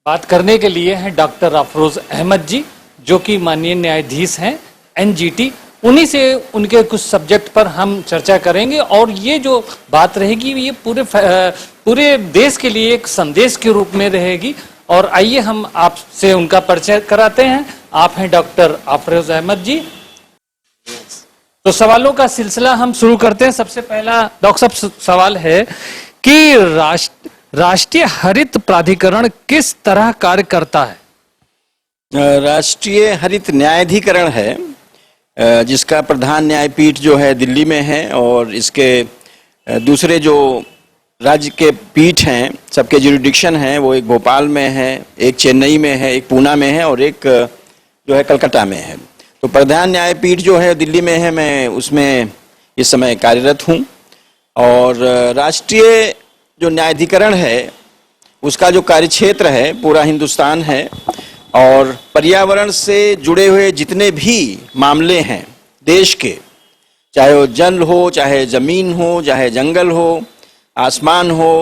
बात करने के लिए हैं डॉक्टर अफरोज अहमद जी, जो कि माननीय न्यायाधीश हैं एनजीटी। उन्हीं से उनके कुछ सब्जेक्ट पर हम चर्चा करेंगे और ये जो बात रहेगी ये पूरे देश के लिए एक संदेश के रूप में रहेगी। और आइए हम आपसे उनका परिचय कराते हैं। आप हैं डॉक्टर अफरोज अहमद जी। तो सवालों का सिलसिला हम शुरू करते हैं। सबसे पहला डॉक्टर साहब सवाल है कि राष्ट्रीय हरित प्राधिकरण किस तरह कार्य करता है? राष्ट्रीय हरित न्यायाधिकरण है, जिसका प्रधान न्यायपीठ जो है दिल्ली में है, और इसके दूसरे जो राज्य के पीठ हैं, सबके ज्यूरिडिक्शन हैं, वो एक भोपाल में है, एक चेन्नई में है, एक पूना में है और एक जो है कलकत्ता में है। तो प्रधान न्यायपीठ जो है दिल्ली में है, मैं उसमें इस समय कार्यरत हूँ। और राष्ट्रीय जो न्यायाधिकरण है उसका जो कार्यक्षेत्र है पूरा हिंदुस्तान है, और पर्यावरण से जुड़े हुए जितने भी मामले हैं देश के, चाहे वो जल हो, चाहे जमीन हो, चाहे जंगल हो, आसमान हो,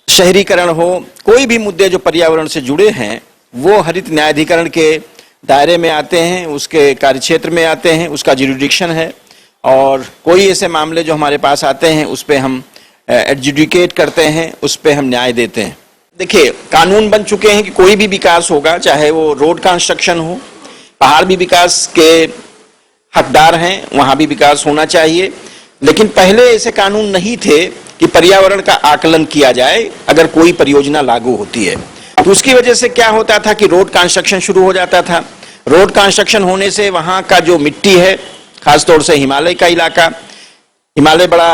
शहरीकरण हो, कोई भी मुद्दे जो पर्यावरण से जुड़े हैं वो हरित न्यायाधिकरण के दायरे में आते हैं, उसके कार्यक्षेत्र में आते हैं, उसका ज्यूरिडिक्शन है। और कोई ऐसे मामले जो हमारे पास आते हैं उस पर हम एडजुडिकेट करते हैं, उस पर हम न्याय देते हैं। देखिए, कानून बन चुके हैं कि कोई भी विकास होगा, चाहे वो रोड कंस्ट्रक्शन हो, पहाड़ भी विकास के हकदार हैं, वहाँ भी विकास होना चाहिए। लेकिन पहले ऐसे कानून नहीं थे कि पर्यावरण का आकलन किया जाए अगर कोई परियोजना लागू होती है। तो उसकी वजह से क्या होता था कि रोड कंस्ट्रक्शन शुरू हो जाता था। रोड कंस्ट्रक्शन होने से वहाँ का जो मिट्टी है, खासतौर से हिमालय का इलाका, हिमालय बड़ा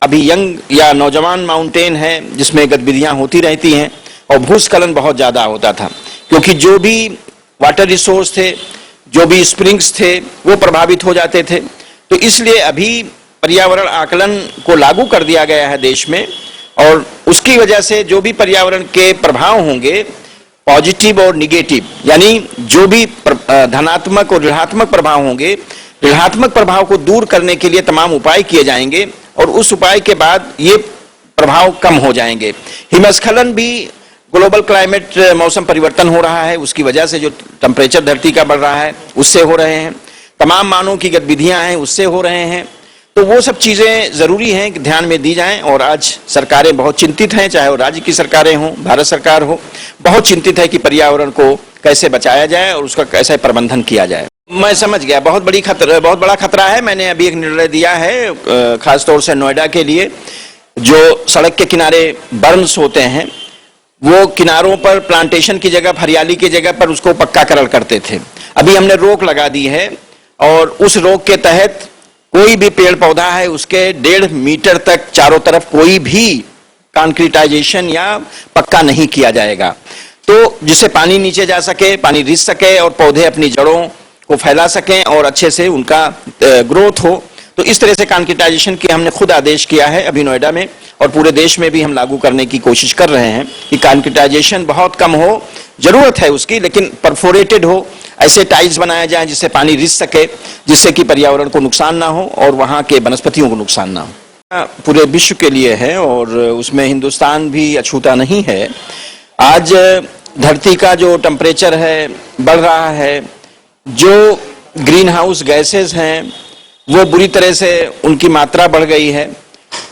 अभी यंग या नौजवान माउंटेन है जिसमें गतिविधियां होती रहती हैं, और भूस्खलन बहुत ज़्यादा होता था, क्योंकि जो भी वाटर रिसोर्स थे, जो भी स्प्रिंग्स थे, वो प्रभावित हो जाते थे। तो इसलिए अभी पर्यावरण आकलन को लागू कर दिया गया है देश में, और उसकी वजह से जो भी पर्यावरण के प्रभाव होंगे, पॉजिटिव और निगेटिव, यानी जो भी धनात्मक और ऋणात्मक प्रभाव होंगे, ऋणात्मक प्रभाव को दूर करने के लिए तमाम उपाय किए जाएंगे, और उस उपाय के बाद ये प्रभाव कम हो जाएंगे। हिमस्खलन भी ग्लोबल क्लाइमेट, मौसम परिवर्तन हो रहा है, उसकी वजह से जो टेम्परेचर धरती का बढ़ रहा है उससे हो रहे हैं, तमाम मानव की गतिविधियां हैं उससे हो रहे हैं। तो वो सब चीज़ें ज़रूरी हैं कि ध्यान में दी जाएं, और आज सरकारें बहुत चिंतित हैं, चाहे वो राज्य की सरकारें हों, भारत सरकार हो, बहुत चिंतित है कि पर्यावरण को कैसे बचाया जाए और उसका कैसे प्रबंधन किया जाए। मैं समझ गया, बहुत बड़ा खतरा है। मैंने अभी एक निर्णय दिया है, खासतौर से नोएडा के लिए, जो सड़क के किनारे बर्न्स होते हैं, वो किनारों पर प्लांटेशन की जगह, हरियाली की जगह पर उसको पक्काकरण करते थे। अभी हमने रोक लगा दी है, और उस रोक के तहत कोई भी पेड़ पौधा है उसके 1.5 मीटर तक चारों तरफ कोई भी कंक्रीटाइजेशन या पक्का नहीं किया जाएगा, तो जिससे पानी नीचे जा सके, पानी रिस सके, और पौधे अपनी जड़ों को फैला सकें और अच्छे से उनका ग्रोथ हो। तो इस तरह से कंक्रीटाइजेशन की हमने खुद आदेश किया है अभी नोएडा में, और पूरे देश में भी हम लागू करने की कोशिश कर रहे हैं कि कंक्रीटाइजेशन बहुत कम हो, जरूरत है उसकी, लेकिन परफोरेटेड हो, ऐसे टाइल्स बनाए जाएं जिससे पानी रिस सके, जिससे कि पर्यावरण को नुकसान ना हो और वहाँ के वनस्पतियों को नुकसान ना हो। पूरे विश्व के लिए है, और उसमें हिंदुस्तान भी अछूता नहीं है। आज धरती का जो टेम्परेचर है बढ़ रहा है, जो ग्रीन हाउस गैसेज हैं वो बुरी तरह से उनकी मात्रा बढ़ गई है।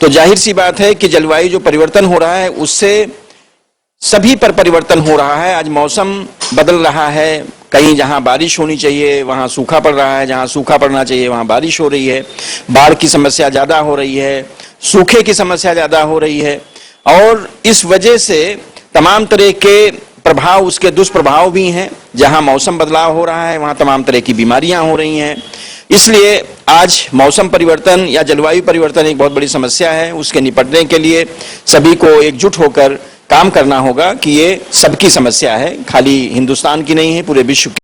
तो जाहिर सी बात है कि जलवायु जो परिवर्तन हो रहा है उससे सभी पर परिवर्तन हो रहा है। आज मौसम बदल रहा है, कहीं जहां बारिश होनी चाहिए वहां सूखा पड़ रहा है, जहां सूखा पड़ना चाहिए वहां बारिश हो रही है, बाढ़ की समस्या ज़्यादा हो रही है, सूखे की समस्या ज़्यादा हो रही है, और इस वजह से तमाम तरह के प्रभाव, उसके दुष्प्रभाव भी हैं। जहां मौसम बदलाव हो रहा है वहां तमाम तरह की बीमारियां हो रही हैं। इसलिए आज मौसम परिवर्तन या जलवायु परिवर्तन एक बहुत बड़ी समस्या है। उसके निपटने के लिए सभी को एकजुट होकर काम करना होगा कि ये सबकी समस्या है, खाली हिंदुस्तान की नहीं है, पूरे विश्व की।